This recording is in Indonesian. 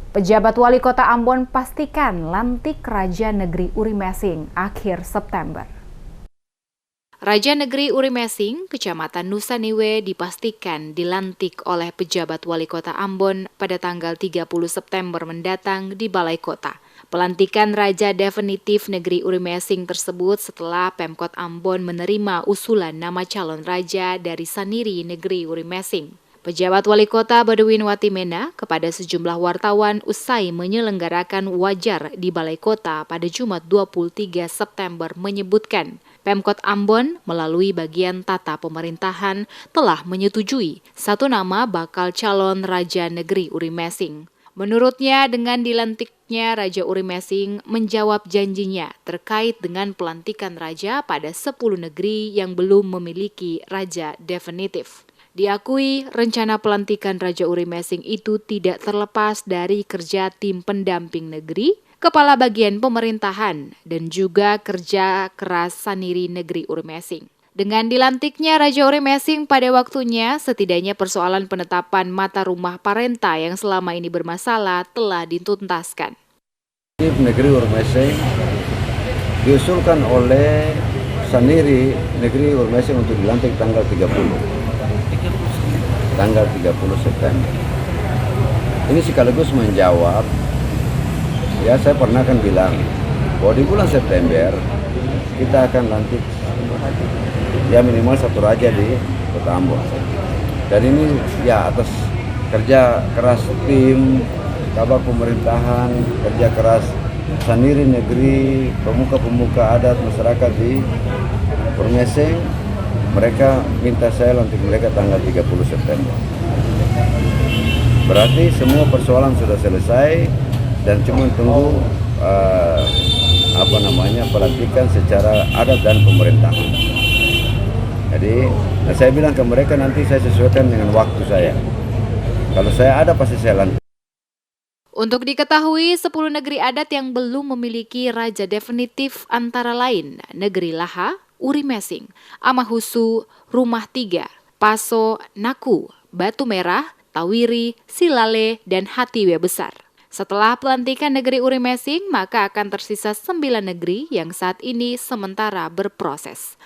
Pejabat Wali Kota Ambon pastikan lantik Raja Negeri Urimesing akhir September. Raja Negeri Urimesing, Kecamatan Nusaniwe dipastikan dilantik oleh pejabat Wali Kota Ambon pada tanggal 30 September mendatang di Balai Kota. Pelantikan Raja definitif Negeri Urimesing tersebut setelah Pemkot Ambon menerima usulan nama calon raja dari Saniri Negeri Urimesing. Pejabat Wali Kota Baduin Watimena kepada sejumlah wartawan usai menyelenggarakan wajar di Balai Kota pada Jumat 23 September menyebutkan Pemkot Ambon melalui bagian tata pemerintahan telah menyetujui satu nama bakal calon Raja Negeri Urimesing. Menurutnya dengan dilantiknya Raja Urimesing menjawab janjinya terkait dengan pelantikan raja pada 10 negeri yang belum memiliki raja definitif. Diakui rencana pelantikan Raja Urimesing itu tidak terlepas dari kerja tim pendamping negeri, kepala bagian pemerintahan, dan juga kerja keras Saniri Negeri Urimesing. Dengan dilantiknya Raja Urimesing pada waktunya, setidaknya persoalan penetapan mata rumah parenta yang selama ini bermasalah telah dituntaskan. Negeri Urimesing diusulkan oleh Saniri Negeri Urimesing untuk dilantik tanggal 30 September. Ini sekaligus menjawab, ya saya pernah kan bilang bahwa di bulan September kita akan lantik ya minimal satu raja di Kota Ambon. Dan ini ya atas kerja keras tim, kabak pemerintahan, kerja keras Saniri Negeri, pemuka-pemuka adat masyarakat di Urimesing. Mereka minta saya lantik mereka tanggal 30 September. Berarti semua persoalan sudah selesai dan cuma tunggu pelantikan secara adat dan pemerintahan. Jadi saya bilang ke mereka nanti saya sesuaikan dengan waktu saya. Kalau saya ada pasti saya lantik. Untuk diketahui, 10 negeri adat yang belum memiliki raja definitif antara lain Negeri Laha, Urimesing, Amahusu, Rumah Tiga, Paso, Naku, Batu Merah, Tawiri, Silale, dan Hatiwe Besar. Setelah pelantikan Negeri Urimesing, maka akan tersisa 9 negeri yang saat ini sementara berproses.